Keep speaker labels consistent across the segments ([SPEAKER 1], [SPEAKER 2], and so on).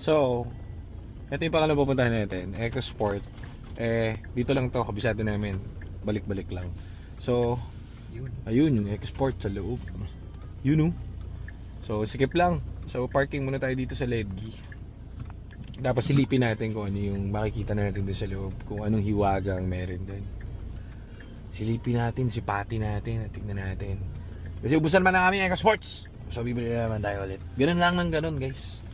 [SPEAKER 1] So, ito yung pangalang pupuntahan natin, EcoSport. Dito lang to, kabisado namin. Balik-balik lang. So, ayun yung EcoSport sa loob. Yun, oh. So, sikip lang. So, parking muna tayo dito sa Ledgi. Tapos silipin natin kung ano yung makikita natin doon sa loob. Kung anong hiwaga ang meron doon. Silipin natin, sipati natin, at tignan natin. Kasi ubusan man na kami EcoSports. So, bibili naman tayo ulit. Ganun lang ng ganun, guys.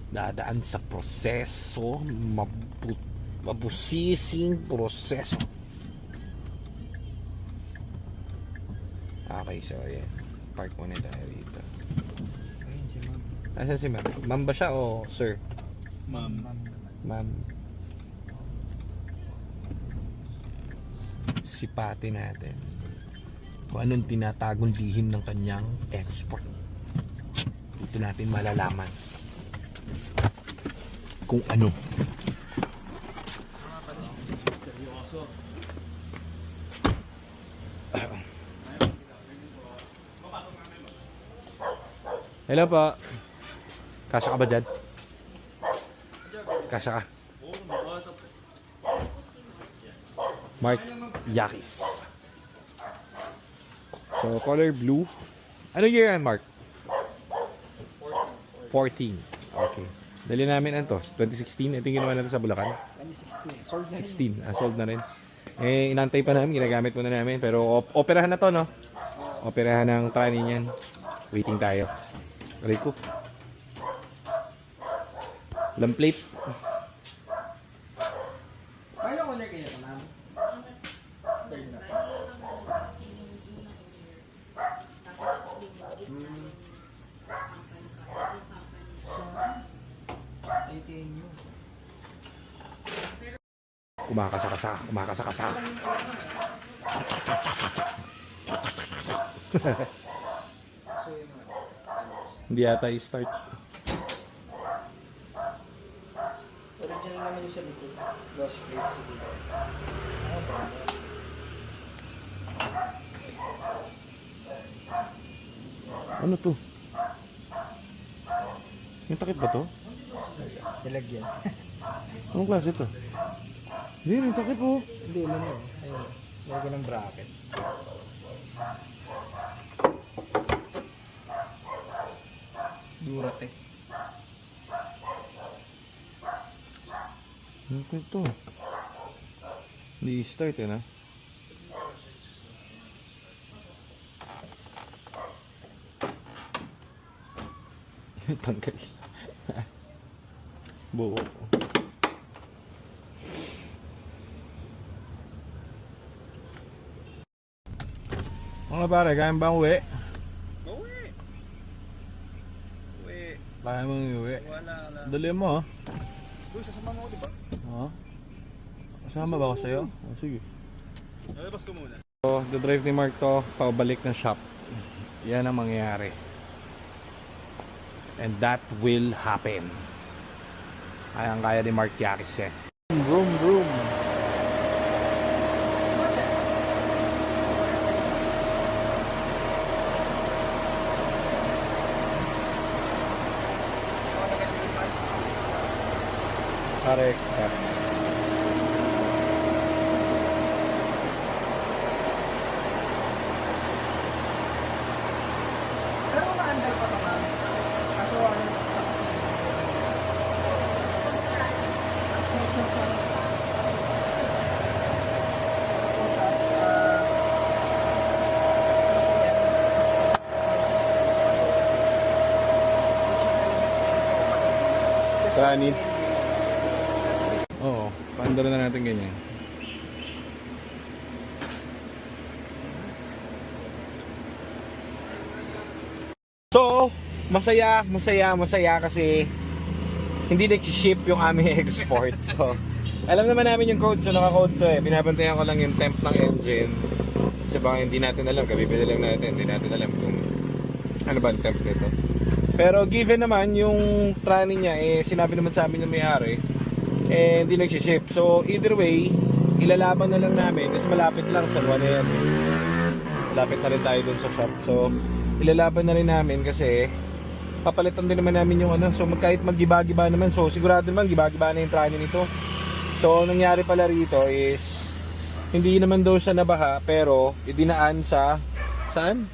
[SPEAKER 1] Dadaan sa proseso, mabusising proseso. Okay, so ayan. Park muna tayo dito.
[SPEAKER 2] Ayun si ma'am.
[SPEAKER 1] Nasaan si ma'am? Ma'am ba siya o sir?
[SPEAKER 2] Ma'am.
[SPEAKER 1] Ma'am. Sipati natin kung anong tinatagong lihim ng kanyang EcoSport. Dito natin malalaman kung ano. Hello po. Kasya ka ba dyan? Kasya ka. Mark Yakis. So, color blue. Ano year yan, Mark? 14. Okay. Dali namin ano to? 2016. Ito yung ginawa natin sa Bulacan.
[SPEAKER 2] 2016. Sold na
[SPEAKER 1] 16. Sold na rin. Inantay pa namin. Ginagamit muna namin. Pero operahan na to, no? Operahan ng training yan. Waiting tayo. Aray ko. Walang plate.
[SPEAKER 2] Ayaw ko na kayo ma'am.
[SPEAKER 1] Kumakasa-kasa. Kumakasa-kasa. Hindi yata i-start.
[SPEAKER 2] Original naman yung sa likod. Ghost plate sa likod.
[SPEAKER 1] Ano to? Yung takip ba to?
[SPEAKER 2] Nilagyan.
[SPEAKER 1] Anong klase to? Hindi, yung takip oh.
[SPEAKER 2] Hindi, ano yun. Ayun. Nilagyan ng bracket. Duratec.
[SPEAKER 1] Ano to? Hindi i-start eh na. Tangkay. Buo. Mga pare, kaya ba uwi?
[SPEAKER 2] Uwi! Uwi.
[SPEAKER 1] Kaya mo uwi?
[SPEAKER 2] Wala.
[SPEAKER 1] Dali mo ha?
[SPEAKER 2] Doon, sasama mo, di ba?
[SPEAKER 1] Oo. Kasama ba ako sa'yo? Oh, sige.
[SPEAKER 2] Nalabas ko muna.
[SPEAKER 1] So, the drive ni Mark to, pabalik ng shop. Yan ang mangyayari. And that will happen. Kaya ni Mark Yakis eh. Vroom, vroom. Correct.
[SPEAKER 2] Pero maandal pa naman. Kaso ano,
[SPEAKER 1] Kanin. Oo, paandar na natin ganyan. So, masaya kasi hindi nag-ship yung aming EcoSport. So, alam naman namin yung code, so naka-code to eh. Binabantayan ko lang yung temp ng engine. Kasi baka hindi natin alam, kabibili lang natin, hindi natin alam kung ano ba ang temp nito. Pero given naman yung training niya, sinabi naman sa amin ng may-ari, hindi nag-ship. So, either way, ilalaban na lang namin kasi malapit lang sa buwan na yan. Malapit na rin tayo dun sa shop. So, ilalaban na rin namin kasi papalitan din naman namin yung ano. So kahit maggiba-giba naman, so sigurado naman giba-giba na yung trani nito. So nangyari pala rito is hindi naman daw siya nabaha, pero idinaan sa saan?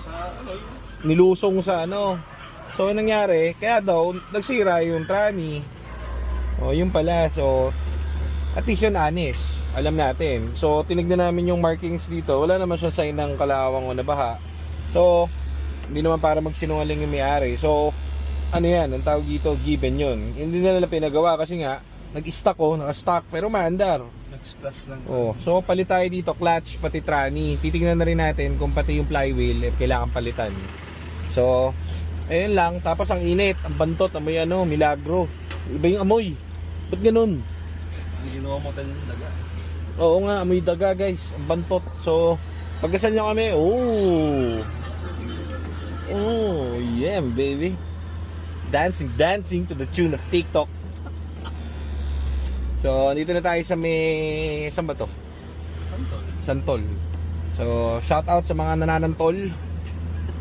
[SPEAKER 2] Sa ano yun?
[SPEAKER 1] Nilusong sa ano. So nangyari, kaya daw nagsira yung trani. O yun pala. So at least yun honest, alam natin. So tinignan namin yung markings dito, wala naman siya sign ng kalawang o nabaha. So hindi naman para magsinungaling yung may-ari. So ano yan, ang tawag dito, given yun. Hindi na nila pinagawa kasi nga nag-stock naka-stock pero maandar.
[SPEAKER 2] Nag-splash lang.
[SPEAKER 1] So palit tayo dito, clutch pati trani. Titingnan na rin natin kung pati yung flywheel kailangan palitan. So ayun lang, tapos ang init, ang bantot, amoy ano, milagro. Iba yung amoy. Ba't ganun?
[SPEAKER 2] Ang ginawa mo tayo ng daga.
[SPEAKER 1] Oo nga, amoy daga guys, ang bantot. So pagkasal nyo kami, oh yeah baby. Dancing to the tune of TikTok. So dito na tayo sa may, saan ba to?
[SPEAKER 2] Santol.
[SPEAKER 1] Santol. So shout out sa mga nananantol.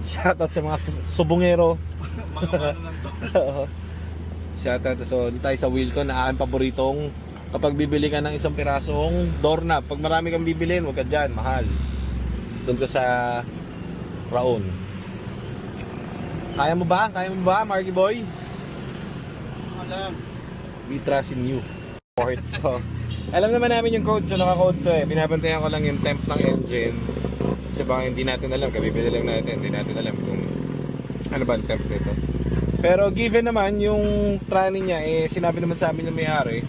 [SPEAKER 1] Shout out sa mga subongero.
[SPEAKER 2] Mga mano ng to.
[SPEAKER 1] Shout out. So dito tayo sa Wilcon, na aking paboritong kapag bibili ka ng isang pirasong doorknob. Pag marami kang bibilin, huwag ka dyan, mahal. Doon ka sa Raon. Kaya mo ba? Marky Boy?
[SPEAKER 2] Alam.
[SPEAKER 1] We trust in you. So, alam naman namin yung code, so naka-code to eh. Binabantayan ko lang yung temp ng engine. Kasi baka hindi natin alam, kabibili lang natin, hindi natin alam kung ano ba ang temp nito. Pero given naman yung trani niya, sinabi naman sa amin ng may-ari,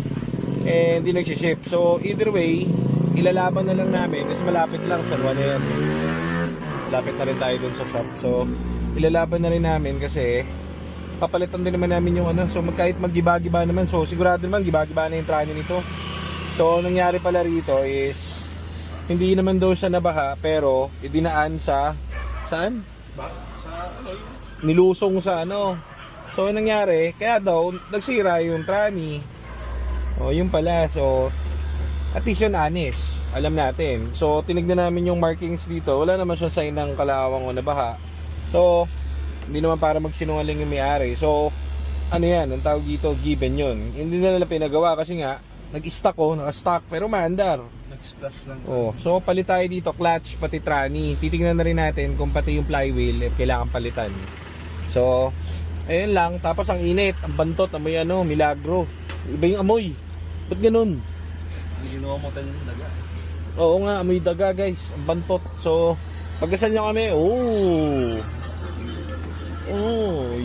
[SPEAKER 1] hindi nagsiship. So either way, ilalaban na lang namin kasi malapit lang sa San Juan na yan. Malapit na rin tayo dun sa shop. So ilalaban na rin namin kasi papalitan din naman namin yung ano. So kahit maggiba-giba naman, so sigurado naman giba-giba na yung trani nito. So nangyari pala rito is hindi naman daw siya nabaha, pero idinaan sa saan?
[SPEAKER 2] Sa ano yun?
[SPEAKER 1] Nilusong sa ano. So nangyari, kaya daw nagsira yung trani. O yun pala. So at least yun honest, alam natin. So tinignan namin yung markings dito, wala naman siya sign ng kalawang o nabaha. So hindi naman para magsinungaling yung may-ari. So ano yan, ang tawag dito, given yun. Hindi na nila pinagawa kasi nga nag-stock naka-stock pero maandar.
[SPEAKER 2] Nag-splash lang.
[SPEAKER 1] So palit tayo dito, clutch pati trani. Titingnan na rin natin kung pati yung flywheel kailangan palitan. So ayun lang, tapos ang init, ang bantot, amoy ano, milagro. Iba yung amoy. Ba't ganun?
[SPEAKER 2] Ang ginawa mo tayo ng daga.
[SPEAKER 1] Oo nga, amoy daga guys, ang bantot. So pagkasal nyo kami, oh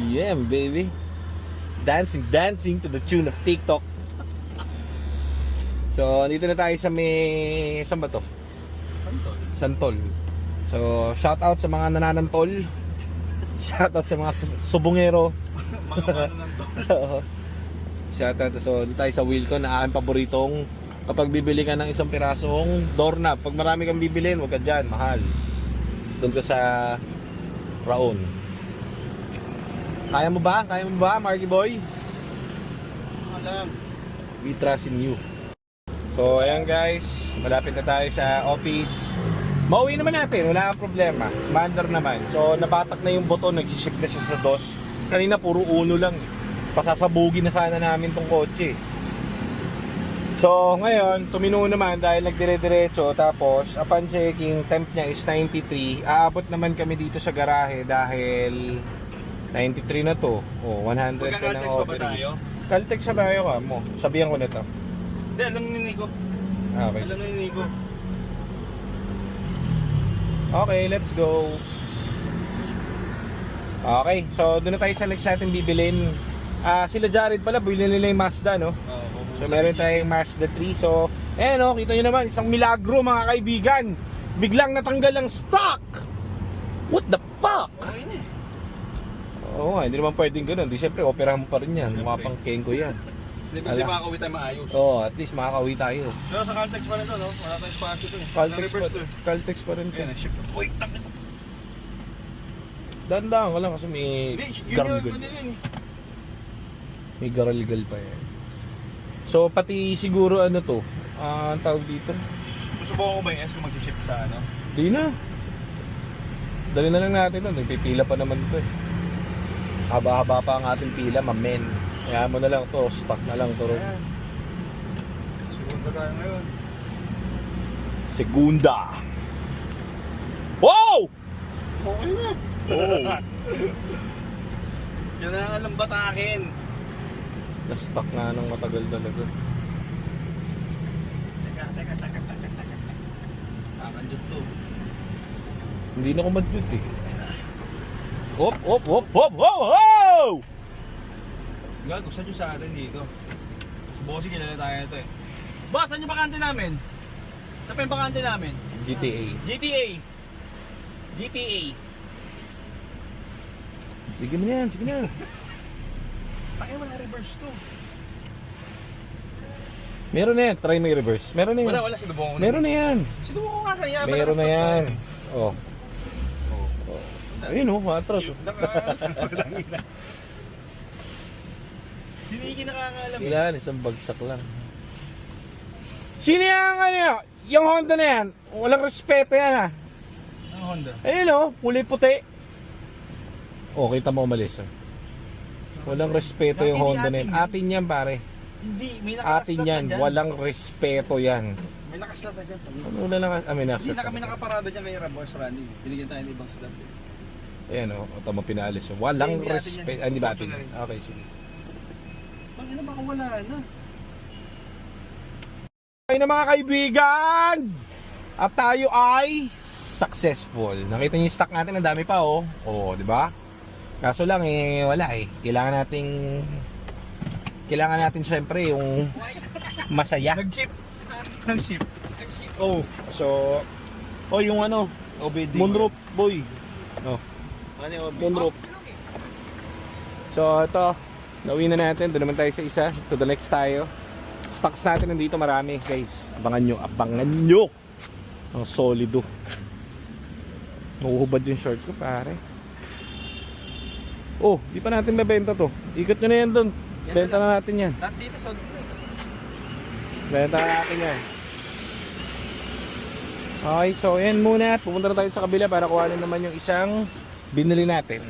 [SPEAKER 1] yeah baby. Dancing to the tune of TikTok. So dito na tayo sa may, saan ba to?
[SPEAKER 2] Santol.
[SPEAKER 1] Santol. So shout out sa mga nananantol. Shout out sa mga subongero.
[SPEAKER 2] Mga mano ng to.
[SPEAKER 1] Shout out. So dito tayo sa Wilcon, na aking paboritong kapag bibili ka ng isang pirasong doorknob. Pag marami kang bibilin, huwag ka dyan, mahal. Doon ka sa Raon. Kaya mo ba? Marky Boy?
[SPEAKER 2] Alam.
[SPEAKER 1] We trust in you. So ayan guys, malapit na tayo sa office. Mauwi naman natin, wala kang problema. Maandar naman. So nabatak na yung buto, nag-shift na siya sa DOS. Kanina puro uno lang. Pasasabugin na sana namin tong kotse. So ngayon, tumino naman dahil nagdire-diretso. Tapos upon checking, temp niya is 93. Aabot naman kami dito sa garahe dahil 93 na to. 100 ka ng
[SPEAKER 2] Magka-Caltex pa ba
[SPEAKER 1] overing.
[SPEAKER 2] tayo?
[SPEAKER 1] Caltex na tayo ka mo. Sabihan ko na to.
[SPEAKER 2] Hindi, alam ni Nico.
[SPEAKER 1] Okay.
[SPEAKER 2] Alam ni Nico.
[SPEAKER 1] Okay, let's go. Okay, so doon na tayo sa next natin bibilin. Sila Jared pala, bilhin nila yung Mazda, no? So meron tayong Mazda 3. So, no, kita nyo naman, isang milagro mga kaibigan. Biglang natanggal ang stock. What the fuck?
[SPEAKER 2] Okay na eh.
[SPEAKER 1] Oo nga, hindi naman pwedeng ganun. Di syempre, operahan mo pa rin yan. Mukha pang kengko yan.
[SPEAKER 2] Hindi kasi makakawin tayo maayos.
[SPEAKER 1] Oo, at least makakauwi tayo.
[SPEAKER 2] Pero sa Caltex pa rin to, no? Wala tayong spasyo to eh.
[SPEAKER 1] Caltex pa rin to.
[SPEAKER 2] Ayan, ship. Uy, takit.
[SPEAKER 1] Dandaan ka lang kasi may
[SPEAKER 2] Hindi, yun yung
[SPEAKER 1] gargle.
[SPEAKER 2] pwede rin eh.
[SPEAKER 1] May garalgal pa yan. So pati siguro ano to, ang tawag dito.
[SPEAKER 2] Susubukan ko ba yung S kung mag-ship sa ano?
[SPEAKER 1] Di na. Dali na lang natin doon, nagpipila pa naman to eh. Haba-haba pa ang ating pila, mamen. Kaya mo na lang to, stock na lang to.
[SPEAKER 3] Ayan. Siguro tayo ngayon.
[SPEAKER 1] Segunda. Wow!
[SPEAKER 3] Okay na.
[SPEAKER 1] Oh,
[SPEAKER 3] Yan na ang batakin.
[SPEAKER 1] na-stock nga nang matagal talaga.
[SPEAKER 3] Kakandyan to.
[SPEAKER 1] Hindi na ko madjut eh. Hop, hop, hop, hop, hop, hop!
[SPEAKER 3] Gago, saan yung sa atin dito? Bossing, kilala tayo ito eh. Boss, saan yung bakante namin? Saan pa yung bakante namin?
[SPEAKER 1] GTA.
[SPEAKER 3] GTA. GTA.
[SPEAKER 1] Sige mo na yan, sige na.
[SPEAKER 3] Tayo wala reverse to.
[SPEAKER 1] Meron na yan, try mo i-reverse. Meron na yan.
[SPEAKER 3] Wala, sinubong ko na.
[SPEAKER 1] Meron na yan.
[SPEAKER 3] Sinubong ko nga kaya.
[SPEAKER 1] Meron na yan. Oh.
[SPEAKER 3] Oh.
[SPEAKER 1] Ayun oh, matras.
[SPEAKER 3] Sino yung nakakaalam eh?
[SPEAKER 1] Yan, isang bagsak lang. Sino yung ano, yung Honda na yan? Walang respeto yan ah.
[SPEAKER 3] Ang Honda.
[SPEAKER 1] Ayun oh, kulay puti. Oh, kita mo umalis oh. Walang respeto yung Honda na yan. Atin yan pare.
[SPEAKER 3] Hindi, may
[SPEAKER 1] Atin
[SPEAKER 3] nakaslat
[SPEAKER 1] yan,
[SPEAKER 3] na dyan.
[SPEAKER 1] walang respeto yan.
[SPEAKER 3] May nakaslat na dyan.
[SPEAKER 1] Ano na lang,
[SPEAKER 3] Hindi na kami nakaparada dyan kay Boss Randy. Binigyan tayo ng ibang slot eh.
[SPEAKER 1] Ayan oh, ito mo pinalis oh. Walang
[SPEAKER 3] Hindi natin
[SPEAKER 1] respeto.
[SPEAKER 3] yan.
[SPEAKER 1] Hindi ba atin?
[SPEAKER 3] Option na rin.
[SPEAKER 1] Okay, sige.
[SPEAKER 3] Ina baka wala na.
[SPEAKER 1] Okay na mga kaibigan! At tayo ay successful. Nakita niyo yung stock natin, ang dami pa oh. Oh, di ba? Kaso lang eh wala eh. Kailangan natin syempre yung masaya.
[SPEAKER 3] Nag-ship. Nag-ship. Oh.
[SPEAKER 1] So, oh yung ano,
[SPEAKER 3] OBD.
[SPEAKER 1] moonroof boy. Oh,
[SPEAKER 3] Ano yung OBD?
[SPEAKER 1] moonroof. So, ito, nauwi na natin. Doon naman tayo sa isa. To the next tayo. Stocks natin nandito marami, guys. Abangan nyo, abangan nyo. Ang solido. Nauhubad yung short ko, pare. Oh, di pa natin mabenta to. Ikot nyo na yan doon. Benta na natin yan.
[SPEAKER 3] Lahat dito sa
[SPEAKER 1] Benta na natin yan. Okay, so yan muna. Pupunta na tayo sa kabila para kuhanin naman yung isang binili natin.